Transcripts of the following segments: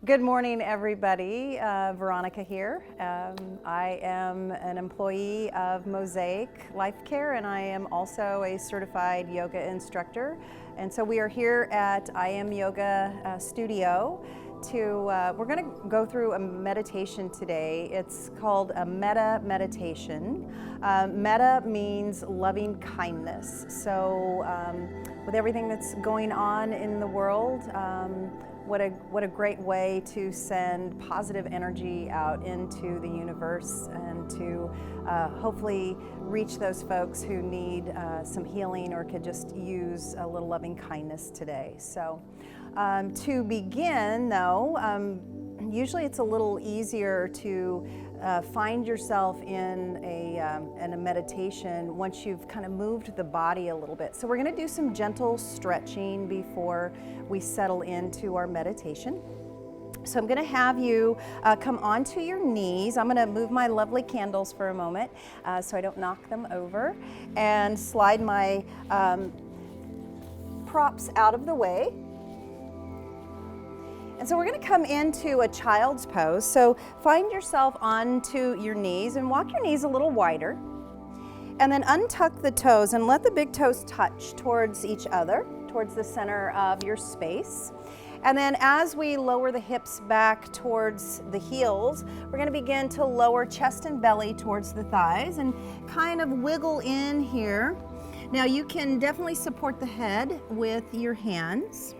Good morning, everybody. Veronica here. I am an employee of Mosaic Life Care, and I am also a certified yoga instructor. And so we are here at I Am Yoga Studio we're going to go through a meditation today. It's called a Metta meditation. Metta means loving kindness. So with everything that's going on in the world, what a great way to send positive energy out into the universe and to hopefully reach those folks who need some healing or could just use a little loving kindness today. So to begin, though, usually it's a little easier to find yourself in a meditation once you've kind of moved the body a little bit. So we're going to do some gentle stretching before we settle into our meditation. So I'm going to have you come onto your knees. I'm going to move my lovely candles for a moment so I don't knock them over, and slide my props out of the way. And so we're going to come into a child's pose. So find yourself onto your knees and walk your knees a little wider. And then untuck the toes and let the big toes touch towards each other, towards the center of your space. And then as we lower the hips back towards the heels, we're going to begin to lower chest and belly towards the thighs and kind of wiggle in here. Now you can definitely support the head with your hands.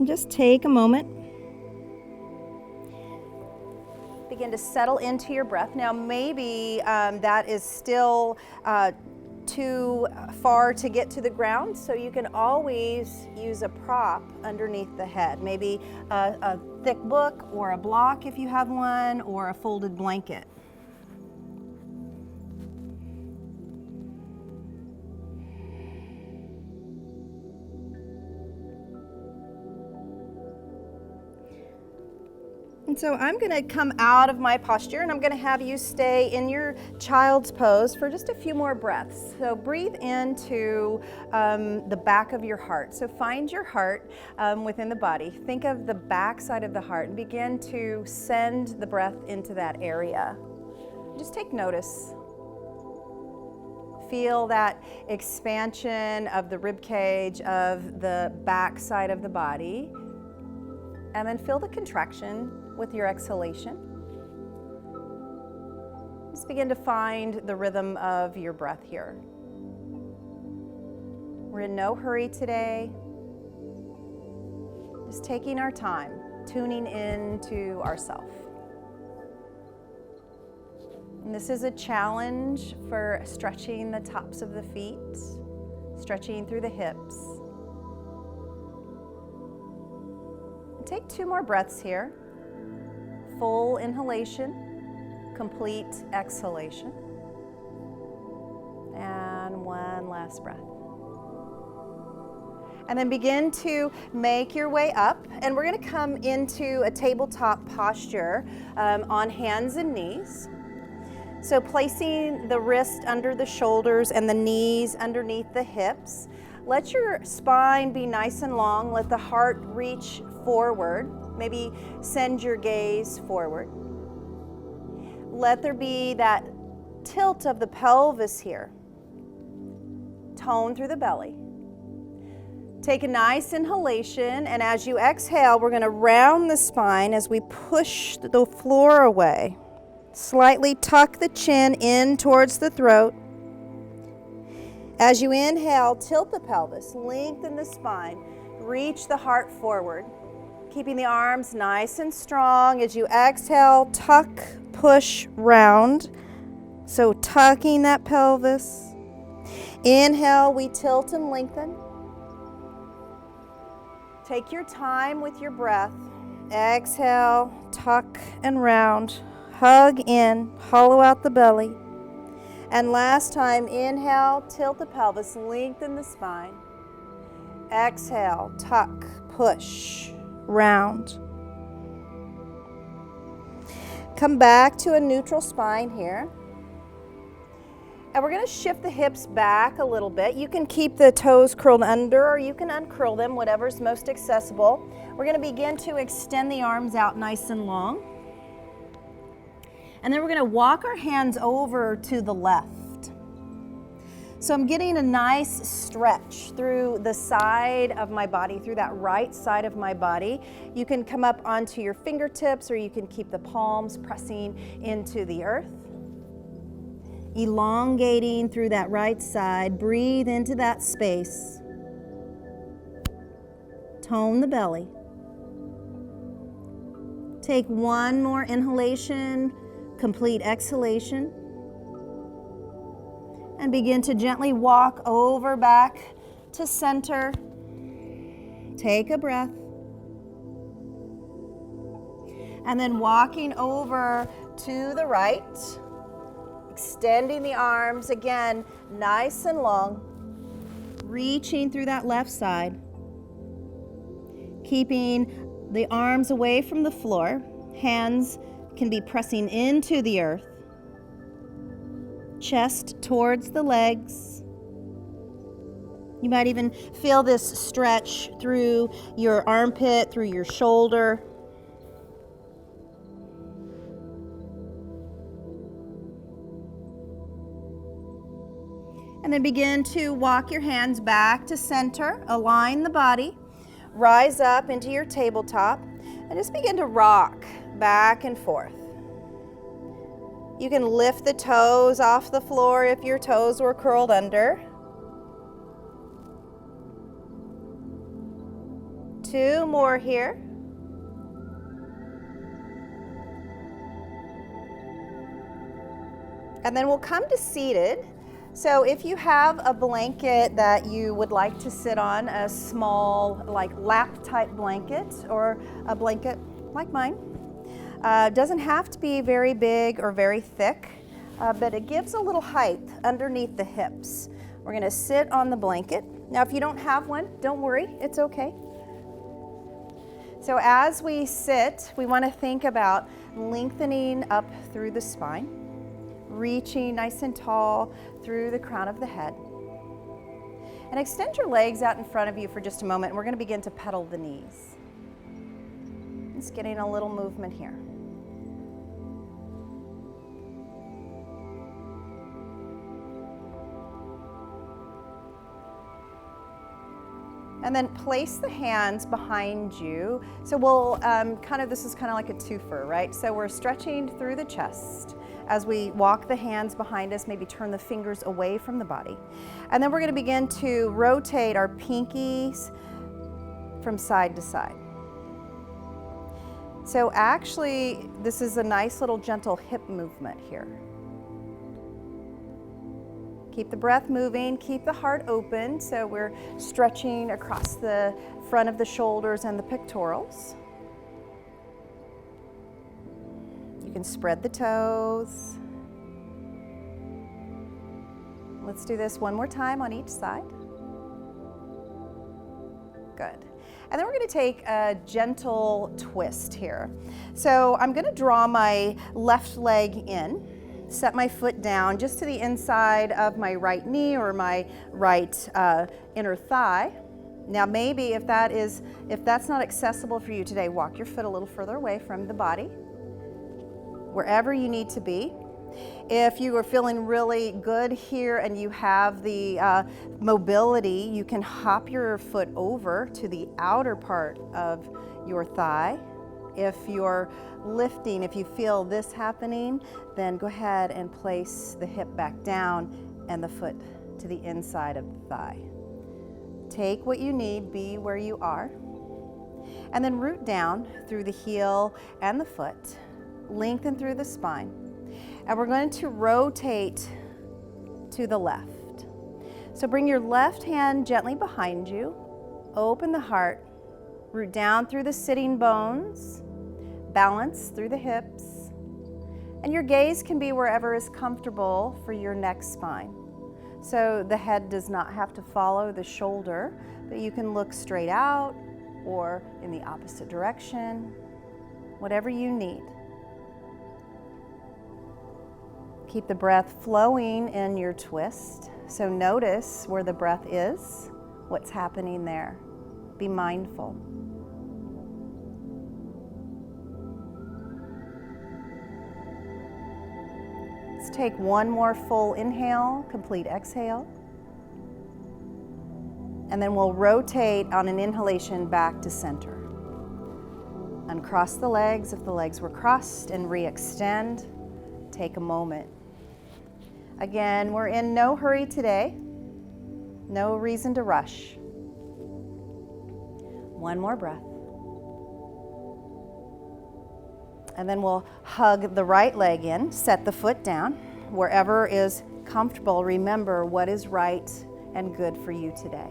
Just take a moment. Begin to settle into your breath. Now maybe that is still too far to get to the ground, so you can always use a prop underneath the head. Maybe a thick book or a block if you have one, or a folded blanket. And so I'm going to come out of my posture, and I'm going to have you stay in your child's pose for just a few more breaths. So breathe into the back of your heart. So find your heart within the body. Think of the back side of the heart and begin to send the breath into that area. Just take notice. Feel that expansion of the rib cage, of the back side of the body, and then feel the contraction with your exhalation. Just begin to find the rhythm of your breath here. We're in no hurry today. Just taking our time, tuning into ourselves. And this is a challenge for stretching the tops of the feet, stretching through the hips. Take 2 more breaths here. Full inhalation, complete exhalation. And one last breath. And then begin to make your way up. And we're going to come into a tabletop posture on hands and knees. So placing the wrist under the shoulders and the knees underneath the hips. Let your spine be nice and long. Let the heart reach forward. Maybe send your gaze forward. Let there be that tilt of the pelvis here. Tone through the belly. Take a nice inhalation, and as you exhale, we're going to round the spine as we push the floor away. Slightly tuck the chin in towards the throat. As you inhale, tilt the pelvis, lengthen the spine, reach the heart forward. Keeping the arms nice and strong. As you exhale, tuck, push, round. So tucking that pelvis. Inhale, we tilt and lengthen. Take your time with your breath. Exhale, tuck and round. Hug in, hollow out the belly. And last time, inhale, tilt the pelvis, lengthen the spine. Exhale, tuck, push, round. Come back to a neutral spine here. And we're going to shift the hips back a little bit. You can keep the toes curled under or you can uncurl them, whatever's most accessible. We're going to begin to extend the arms out nice and long. And then we're going to walk our hands over to the left. So I'm getting a nice stretch through the side of my body, through that right side of my body. You can come up onto your fingertips or you can keep the palms pressing into the earth. Elongating through that right side. Breathe into that space. Tone the belly. Take one more inhalation, complete exhalation. And begin to gently walk over back to center. Take a breath. And then walking over to the right. Extending the arms, again, nice and long. Reaching through that left side. Keeping the arms away from the floor. Hands can be pressing into the earth. Chest towards the legs. You might even feel this stretch through your armpit, through your shoulder. And then begin to walk your hands back to center, align the body, rise up into your tabletop, and just begin to rock back and forth. You can lift the toes off the floor if your toes were curled under. 2 more here. And then we'll come to seated. So if you have a blanket that you would like to sit on, a small like lap type blanket or a blanket like mine, doesn't have to be very big or very thick, but it gives a little height underneath the hips. We're going to sit on the blanket. Now, if you don't have one, don't worry, it's okay. So as we sit, we want to think about lengthening up through the spine, reaching nice and tall through the crown of the head. And extend your legs out in front of you for just a moment, and we're going to begin to pedal the knees. Just getting a little movement here. And then place the hands behind you. So we'll this is kind of like a twofer, right? So we're stretching through the chest as we walk the hands behind us, maybe turn the fingers away from the body. And then we're going to begin to rotate our pinkies from side to side. So actually, this is a nice little gentle hip movement here. Keep the breath moving, keep the heart open, so we're stretching across the front of the shoulders and the pectorals. You can spread the toes. Let's do this one more time on each side. Good. And then we're going to take a gentle twist here. So I'm going to draw my left leg in, set my foot down just to the inside of my right knee or my right inner thigh. Now maybe if that's not accessible for you today, walk your foot a little further away from the body, wherever you need to be. If you are feeling really good here and you have the mobility, you can hop your foot over to the outer part of your thigh. If you're lifting, if you feel this happening, then go ahead and place the hip back down and the foot to the inside of the thigh. Take what you need, be where you are, and then root down through the heel and the foot, lengthen through the spine. And we're going to rotate to the left. So bring your left hand gently behind you, open the heart, root down through the sitting bones, balance through the hips, and your gaze can be wherever is comfortable for your neck spine. So the head does not have to follow the shoulder, but you can look straight out or in the opposite direction, whatever you need. Keep the breath flowing in your twist. So notice where the breath is, what's happening there. Be mindful. Let's take one more full inhale, complete exhale. And then we'll rotate on an inhalation back to center. Uncross the legs if the legs were crossed and re-extend. Take a moment. Again, we're in no hurry today. No reason to rush. One more breath. And then we'll hug the right leg in, set the foot down. Wherever is comfortable, remember what is right and good for you today.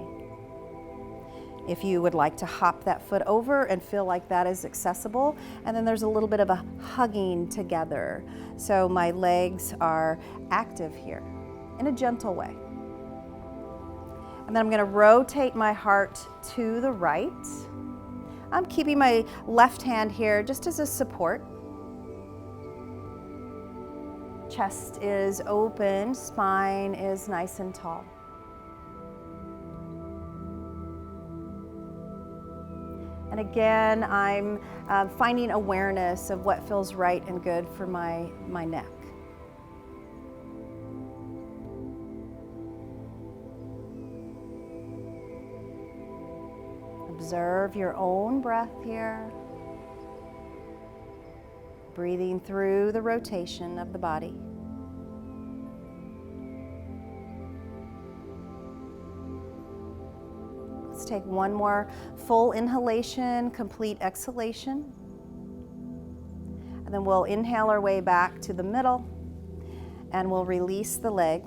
If you would like to hop that foot over and feel like that is accessible, and then there's a little bit of a hugging together. So my legs are active here in a gentle way. And then I'm going to rotate my heart to the right. I'm keeping my left hand here just as a support. Chest is open, spine is nice and tall. And again, I'm finding awareness of what feels right and good for my neck. Observe your own breath here. Breathing through the rotation of the body. Let's take one more full inhalation, complete exhalation. And then we'll inhale our way back to the middle and we'll release the leg,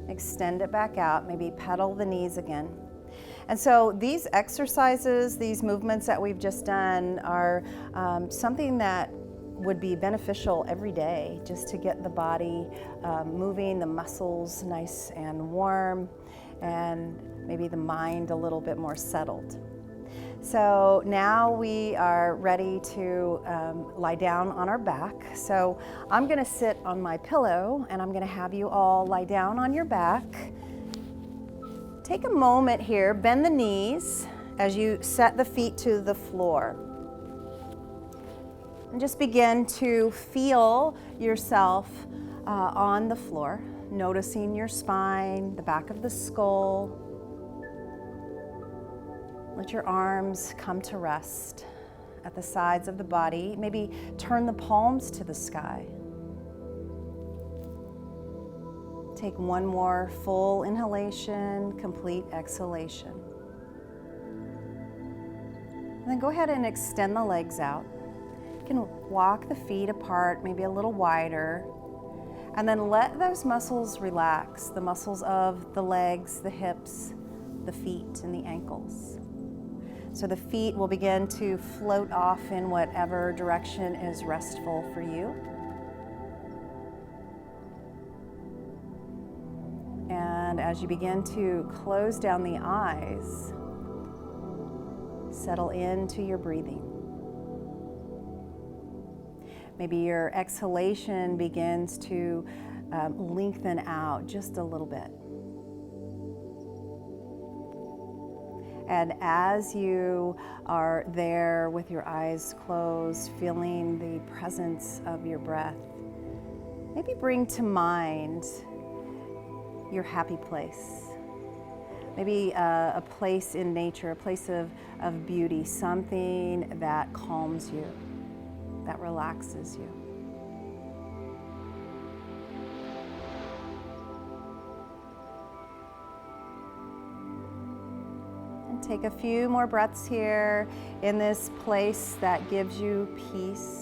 extend it back out, maybe pedal the knees again. And so these exercises, these movements that we've just done are something that would be beneficial every day just to get the body moving, the muscles nice and warm, and maybe the mind a little bit more settled. So now we are ready to lie down on our back. So I'm going to sit on my pillow and I'm going to have you all lie down on your back. Take a moment here, bend the knees as you set the feet to the floor. And just begin to feel yourself on the floor, noticing your spine, the back of the skull. Let your arms come to rest at the sides of the body. Maybe turn the palms to the sky. Take one more full inhalation, complete exhalation. And then go ahead and extend the legs out. You can walk the feet apart, maybe a little wider, and then let those muscles relax, the muscles of the legs, the hips, the feet, and the ankles. So the feet will begin to float off in whatever direction is restful for you. And as you begin to close down the eyes, settle into your breathing. Maybe your exhalation begins to lengthen out just a little bit. And as you are there with your eyes closed, feeling the presence of your breath, maybe bring to mind your happy place. Maybe a place in nature, a place of beauty, something that calms you, that relaxes you. And take a few more breaths here in this place that gives you peace.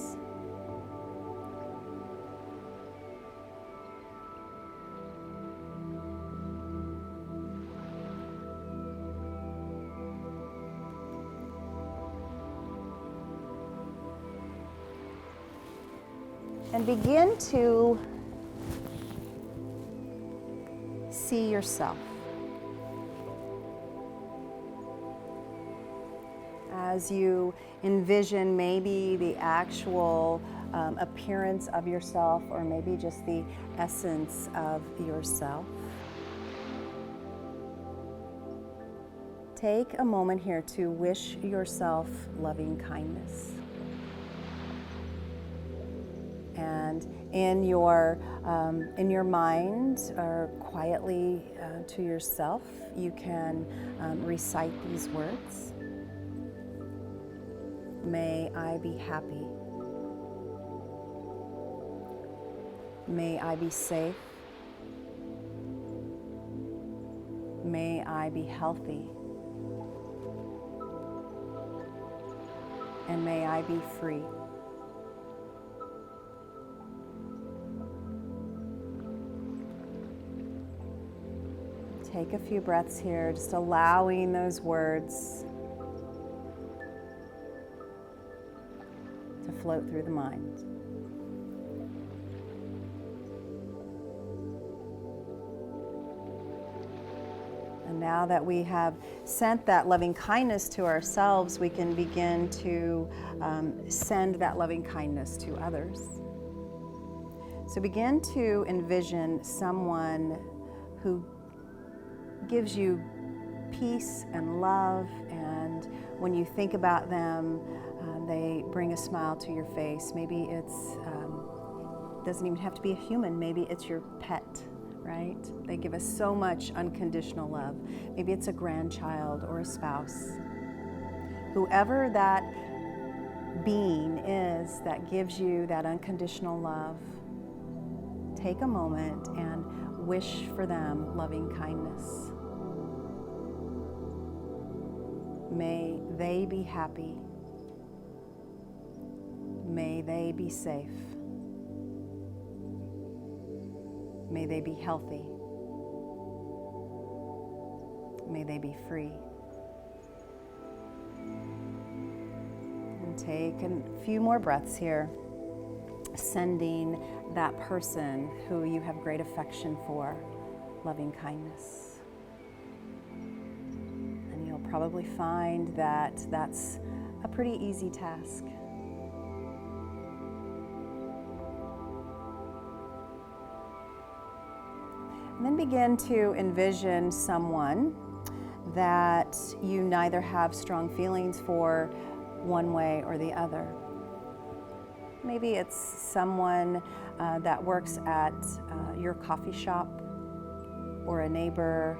And begin to see yourself as you envision maybe the actual appearance of yourself, or maybe just the essence of yourself. Take a moment here to wish yourself loving kindness. And in your mind, or quietly to yourself, you can recite these words. May I be happy. May I be safe. May I be healthy. And may I be free. Take a few breaths here, just allowing those words to float through the mind. And now that we have sent that loving kindness to ourselves, we can begin to send that loving kindness to others. So begin to envision someone who gives you peace and love, and when you think about them, they bring a smile to your face. Maybe it's doesn't even have to be a human. Maybe it's your pet, right? They give us so much unconditional love. Maybe it's a grandchild or a spouse. Whoever that being is that gives you that unconditional love, take a moment and wish for them loving kindness. May they be happy. May they be safe. May they be healthy. May they be free. And take a few more breaths here, sending that person who you have great affection for loving kindness. And you'll probably find that that's a pretty easy task. And then begin to envision someone that you neither have strong feelings for one way or the other. Maybe it's someone that works at your coffee shop, or a neighbor.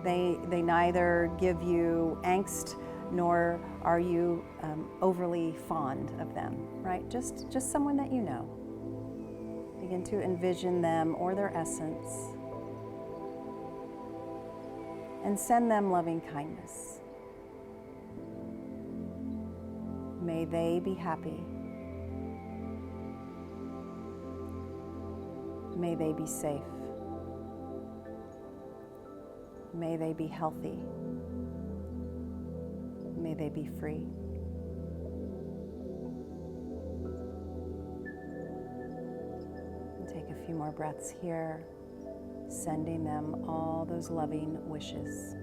They neither give you angst nor are you overly fond of them, right? Just someone that you know. Begin to envision them or their essence and send them loving kindness. May they be happy. May they be safe. May they be healthy. May they be free. And take a few more breaths here, sending them all those loving wishes.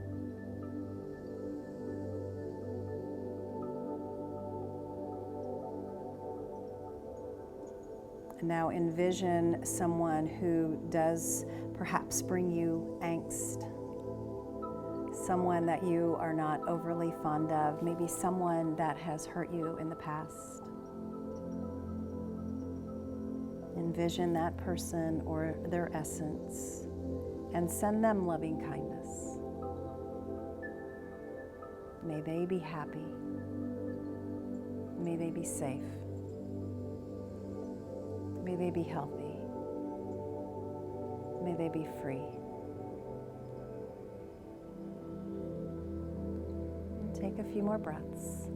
And now envision someone who does perhaps bring you angst, someone that you are not overly fond of, maybe someone that has hurt you in the past. Envision that person or their essence and send them loving kindness. May they be happy. May they be safe. May they be healthy. May they be free. And take a few more breaths.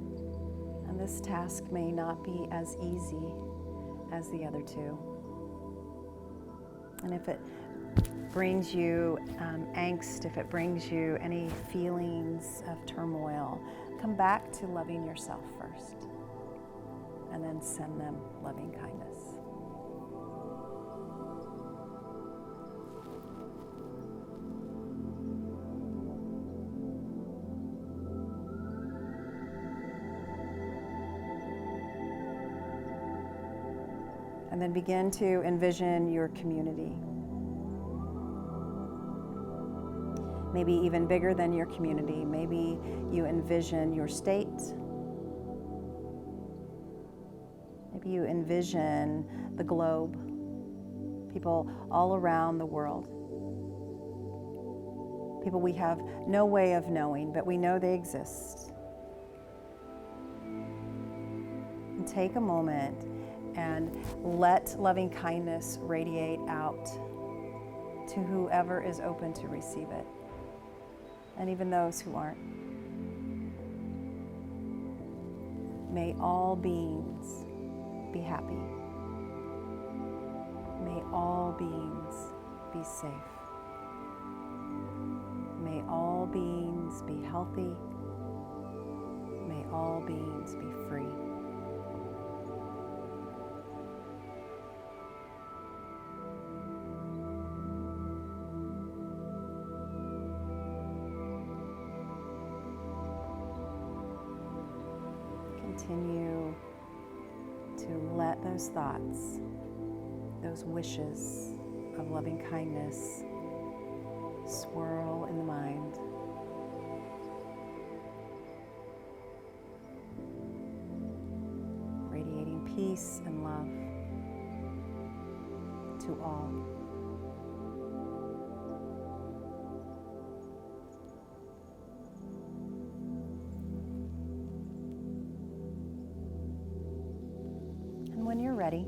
And this task may not be as easy as the other two. And if it brings you angst, if it brings you any feelings of turmoil, come back to loving yourself first, and then send them loving kindness. And then begin to envision your community. Maybe even bigger than your community. Maybe you envision your state. Maybe you envision the globe, people all around the world. People we have no way of knowing, but we know they exist. And take a moment and let loving kindness radiate out to whoever is open to receive it, and even those who aren't. May all beings be happy. May all beings be safe. May all beings be healthy. May all beings be free. Continue to let those thoughts, those wishes of loving kindness swirl in the mind. Radiating peace and love to all. When you're ready,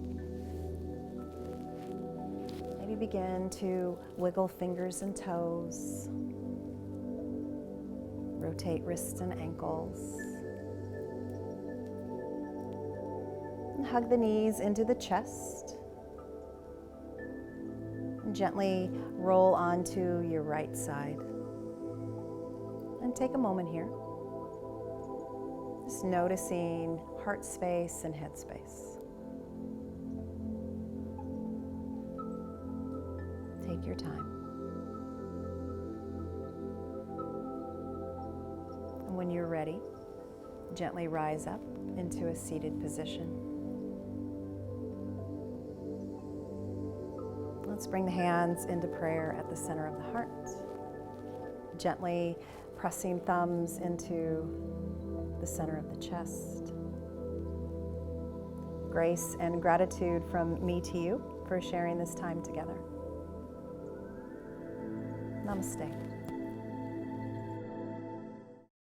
maybe begin to wiggle fingers and toes, rotate wrists and ankles, and hug the knees into the chest, and gently roll onto your right side. And take a moment here, just noticing heart space and head space. Take your time. And when you're ready, gently rise up into a seated position. Let's bring the hands into prayer at the center of the heart. Gently pressing thumbs into the center of the chest. Grace and gratitude from me to you for sharing this time together. Namaste.